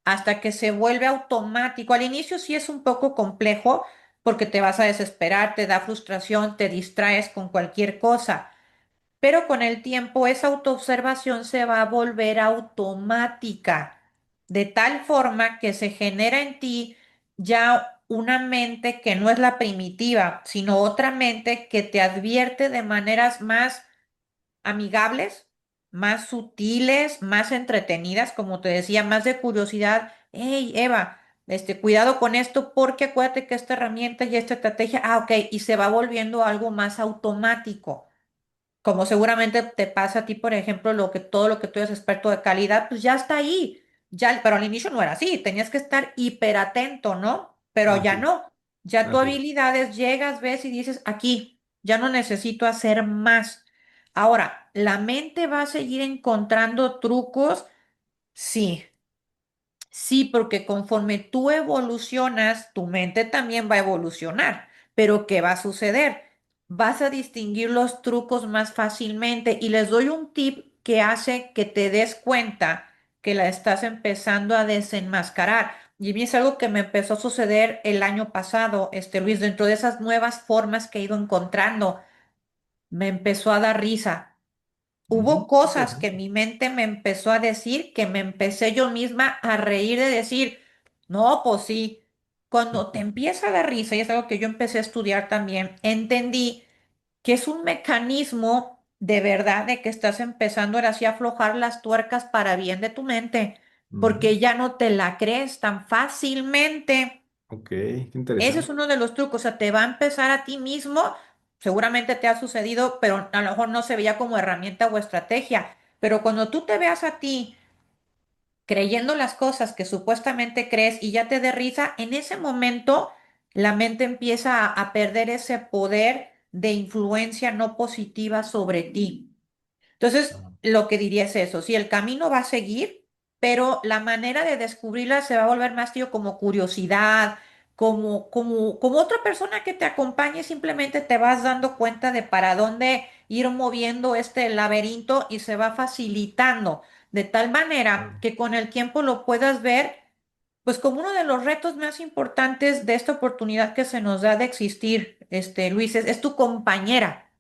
Speaker 2: hasta que se vuelve automático. Al inicio sí es un poco complejo porque te vas a desesperar, te da frustración, te distraes con cualquier cosa, pero con el tiempo esa autoobservación se va a volver automática, de tal forma que se genera en ti ya una mente que no es la primitiva, sino otra mente que te advierte de maneras más amigables, más sutiles, más entretenidas, como te decía, más de curiosidad. Hey, Eva, cuidado con esto porque acuérdate que esta herramienta y esta estrategia, ok, y se va volviendo algo más automático. Como seguramente te pasa a ti, por ejemplo, todo lo que tú eres experto de calidad, pues ya está ahí. Ya, pero al inicio no era así, tenías que estar hiper atento, ¿no? Pero ya
Speaker 1: Así es,
Speaker 2: no. Ya tu
Speaker 1: así es.
Speaker 2: habilidades llegas, ves y dices, aquí, ya no necesito hacer más. Ahora, ¿la mente va a seguir encontrando trucos? Sí. Sí, porque conforme tú evolucionas, tu mente también va a evolucionar. Pero ¿qué va a suceder? Vas a distinguir los trucos más fácilmente y les doy un tip que hace que te des cuenta que la estás empezando a desenmascarar. Y a mí es algo que me empezó a suceder el año pasado, Luis, dentro de esas nuevas formas que he ido encontrando, me empezó a dar risa. Hubo
Speaker 1: Ujú.
Speaker 2: cosas que
Speaker 1: Interesante.
Speaker 2: mi mente me empezó a decir que me empecé yo misma a reír de decir, no, pues sí, cuando te empieza a dar risa, y es algo que yo empecé a estudiar también, entendí que es un mecanismo de verdad de que estás empezando ahora sí a aflojar las tuercas para bien de tu mente,
Speaker 1: Ujú.
Speaker 2: porque ya no te la crees tan fácilmente.
Speaker 1: Ok, qué
Speaker 2: Ese es
Speaker 1: interesante.
Speaker 2: uno de los trucos, o sea, te va a empezar a ti mismo, o seguramente te ha sucedido, pero a lo mejor no se veía como herramienta o estrategia. Pero cuando tú te veas a ti creyendo las cosas que supuestamente crees y ya te dé risa, en ese momento la mente empieza a perder ese poder de influencia no positiva sobre ti. Entonces, lo que diría es eso, sí, el camino va a seguir, pero la manera de descubrirla se va a volver más, tío, como curiosidad, como otra persona que te acompañe, simplemente te vas dando cuenta de para dónde ir moviendo este laberinto y se va facilitando, de tal manera que con el tiempo lo puedas ver, pues como uno de los retos más importantes de esta oportunidad que se nos da de existir, Luis, es tu compañera.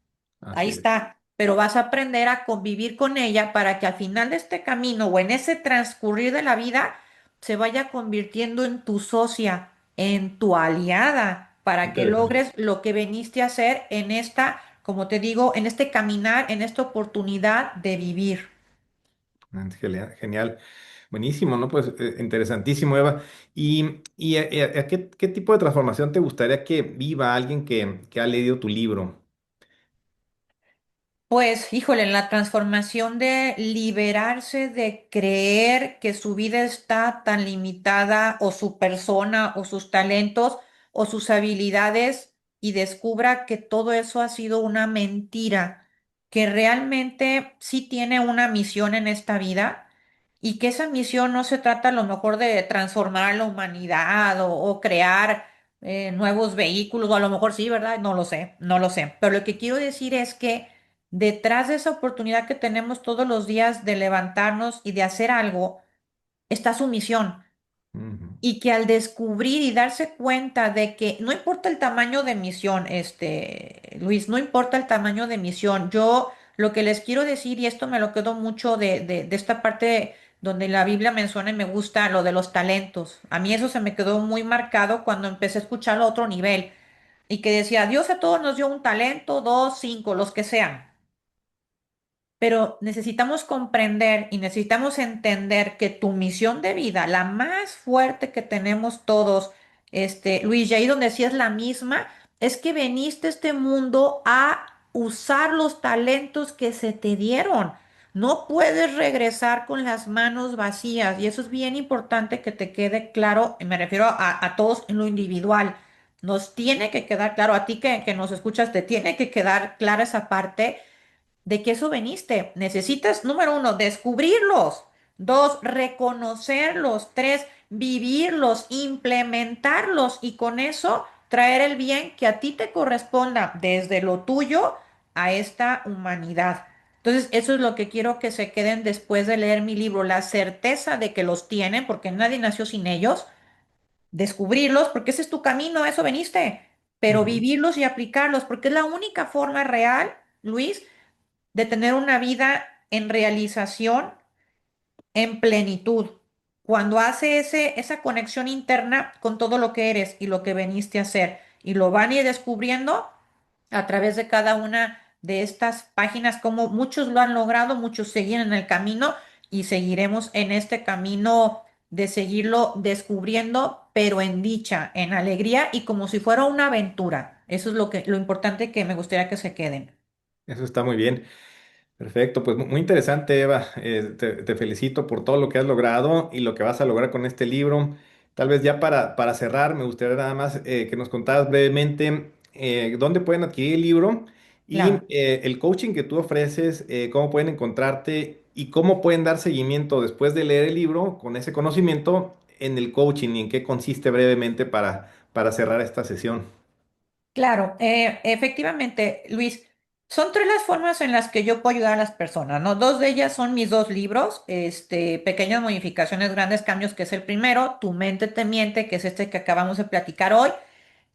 Speaker 2: Ahí
Speaker 1: Así es.
Speaker 2: está, pero vas a aprender a convivir con ella para que al final de este camino o en ese transcurrir de la vida se vaya convirtiendo en tu socia, en tu aliada, para que
Speaker 1: Interesante.
Speaker 2: logres lo que veniste a hacer en esta, como te digo, en este caminar, en esta oportunidad de vivir.
Speaker 1: Genial, genial. Buenísimo, ¿no? Pues interesantísimo, Eva. ¿Y a qué tipo de transformación te gustaría que viva alguien que ha leído tu libro?
Speaker 2: Pues, híjole, en la transformación de liberarse de creer que su vida está tan limitada o su persona o sus talentos o sus habilidades y descubra que todo eso ha sido una mentira, que realmente sí tiene una misión en esta vida y que esa misión no se trata a lo mejor de transformar a la humanidad o crear nuevos vehículos, o a lo mejor sí, ¿verdad? No lo sé, no lo sé. Pero lo que quiero decir es que detrás de esa oportunidad que tenemos todos los días de levantarnos y de hacer algo, está su misión.
Speaker 1: Ujú,
Speaker 2: Y que al descubrir y darse cuenta de que no importa el tamaño de misión, Luis, no importa el tamaño de misión. Yo lo que les quiero decir, y esto me lo quedo mucho de esta parte donde la Biblia menciona y me gusta lo de los talentos. A mí eso se me quedó muy marcado cuando empecé a escucharlo a otro nivel y que decía, Dios a todos nos dio un talento, dos, cinco, los que sean. Pero necesitamos comprender y necesitamos entender que tu misión de vida, la más fuerte que tenemos todos, Luis, y ahí donde sí es la misma, es que veniste a este mundo a usar los talentos que se te dieron. No puedes regresar con las manos vacías y eso es bien importante que te quede claro, y me refiero a todos en lo individual. Nos tiene que quedar claro, a ti que nos escuchas, te tiene que quedar clara esa parte de que eso veniste. Necesitas, número uno, descubrirlos. Dos, reconocerlos. Tres, vivirlos, implementarlos y con eso traer el bien que a ti te corresponda desde lo tuyo a esta humanidad. Entonces, eso es lo que quiero que se queden después de leer mi libro, la certeza de que los tienen, porque nadie nació sin ellos, descubrirlos, porque ese es tu camino, a eso veniste, pero
Speaker 1: ujú.
Speaker 2: vivirlos y aplicarlos, porque es la única forma real, Luis, de tener una vida en realización, en plenitud. Cuando hace esa conexión interna con todo lo que eres y lo que veniste a hacer, y lo van a ir descubriendo a través de cada una de estas páginas, como muchos lo han logrado, muchos siguen en el camino y seguiremos en este camino de seguirlo descubriendo, pero en dicha, en alegría y como si fuera una aventura. Eso es lo importante que me gustaría que se queden.
Speaker 1: Eso está muy bien. Perfecto, pues muy interesante, Eva. Te felicito por todo lo que has logrado y lo que vas a lograr con este libro. Tal vez ya para cerrar, me gustaría nada más que nos contaras brevemente dónde pueden adquirir el libro y
Speaker 2: Claro.
Speaker 1: el coaching que tú ofreces, cómo pueden encontrarte y cómo pueden dar seguimiento después de leer el libro con ese conocimiento en el coaching y en qué consiste brevemente para cerrar esta sesión.
Speaker 2: Claro, efectivamente, Luis, son tres las formas en las que yo puedo ayudar a las personas, ¿no? Dos de ellas son mis dos libros, Pequeñas modificaciones, grandes cambios, que es el primero, Tu mente te miente, que es este que acabamos de platicar hoy.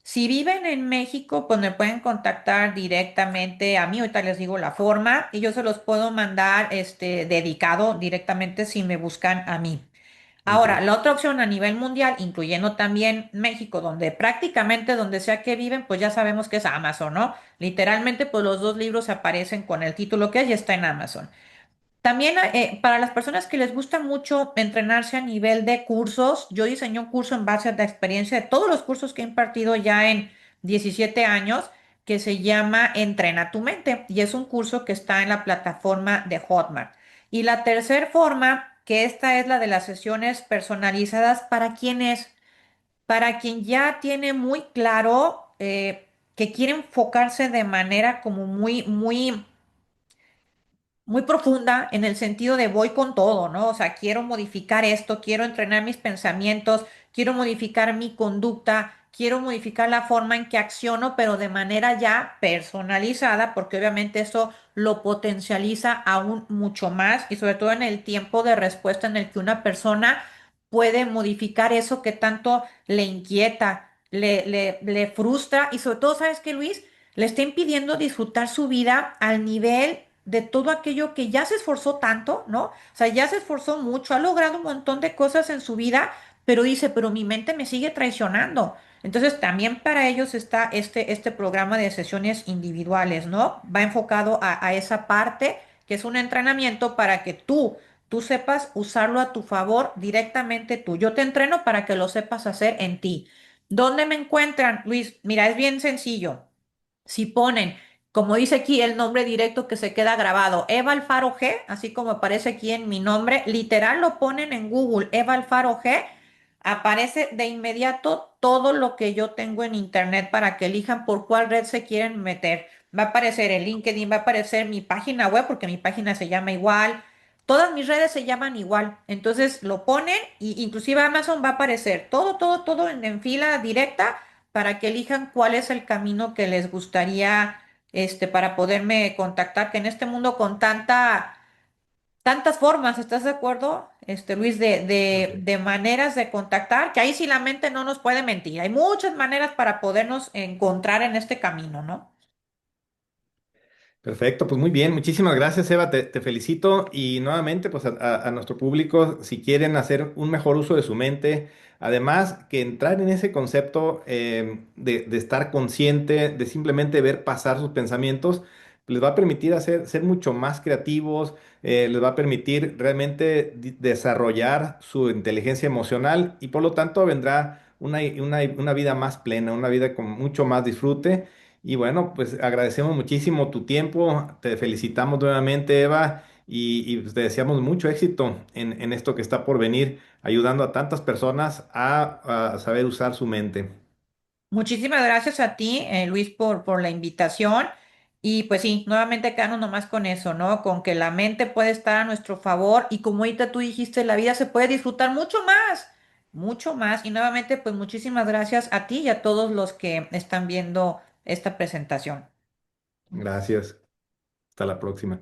Speaker 2: Si viven en México, pues me pueden contactar directamente a mí, ahorita les digo la forma, y yo se los puedo mandar, dedicado directamente si me buscan a mí. Ahora,
Speaker 1: Ok.
Speaker 2: la otra opción a nivel mundial, incluyendo también México, donde prácticamente donde sea que viven, pues ya sabemos que es Amazon, ¿no? Literalmente, pues los dos libros aparecen con el título que es y está en Amazon. También para las personas que les gusta mucho entrenarse a nivel de cursos, yo diseñé un curso en base a la experiencia de todos los cursos que he impartido ya en 17 años, que se llama Entrena tu mente y es un curso que está en la plataforma de Hotmart. Y la tercera forma, que esta es la de las sesiones personalizadas, ¿para quién es? Para quien ya tiene muy claro que quiere enfocarse de manera como muy profunda en el sentido de voy con todo, ¿no? O sea, quiero modificar esto, quiero entrenar mis pensamientos, quiero modificar mi conducta, quiero modificar la forma en que acciono, pero de manera ya personalizada, porque obviamente eso lo potencializa aún mucho más y sobre todo en el tiempo de respuesta en el que una persona puede modificar eso que tanto le inquieta, le frustra y sobre todo, ¿sabes qué, Luis? Le está impidiendo disfrutar su vida al nivel de todo aquello que ya se esforzó tanto, ¿no? O sea, ya se esforzó mucho, ha logrado un montón de cosas en su vida, pero dice, pero mi mente me sigue traicionando. Entonces, también para ellos está este programa de sesiones individuales, ¿no? Va enfocado a esa parte, que es un entrenamiento para que tú sepas usarlo a tu favor directamente tú. Yo te entreno para que lo sepas hacer en ti. ¿Dónde me encuentran, Luis? Mira, es bien sencillo. Si ponen, como dice aquí, el nombre directo que se queda grabado, Eva Alfaro G, así como aparece aquí en mi nombre, literal lo ponen en Google, Eva Alfaro G, aparece de inmediato todo lo que yo tengo en internet para que elijan por cuál red se quieren meter. Va a aparecer el LinkedIn, va a aparecer mi página web, porque mi página se llama igual. Todas mis redes se llaman igual. Entonces lo ponen y inclusive Amazon va a aparecer todo en fila directa para que elijan cuál es el camino que les gustaría, para poderme contactar, que en este mundo con tantas formas, ¿estás de acuerdo, Luis,
Speaker 1: Así.
Speaker 2: de maneras de contactar, que ahí sí la mente no nos puede mentir. Hay muchas maneras para podernos encontrar en este camino, ¿no?
Speaker 1: Perfecto, pues muy bien, muchísimas gracias Eva, te felicito y nuevamente pues a nuestro público, si quieren hacer un mejor uso de su mente, además que entrar en ese concepto de estar consciente, de simplemente ver pasar sus pensamientos, les va a permitir ser mucho más creativos, les va a permitir realmente desarrollar su inteligencia emocional y por lo tanto vendrá una vida más plena, una vida con mucho más disfrute. Y bueno, pues agradecemos muchísimo tu tiempo, te felicitamos nuevamente, Eva, pues, te deseamos mucho éxito en esto que está por venir, ayudando a tantas personas a saber usar su mente.
Speaker 2: Muchísimas gracias a ti, Luis, por la invitación. Y pues sí, nuevamente quedarnos nomás con eso, ¿no? Con que la mente puede estar a nuestro favor y como ahorita tú dijiste, la vida se puede disfrutar mucho más, mucho más. Y nuevamente, pues muchísimas gracias a ti y a todos los que están viendo esta presentación.
Speaker 1: Gracias, hasta la próxima.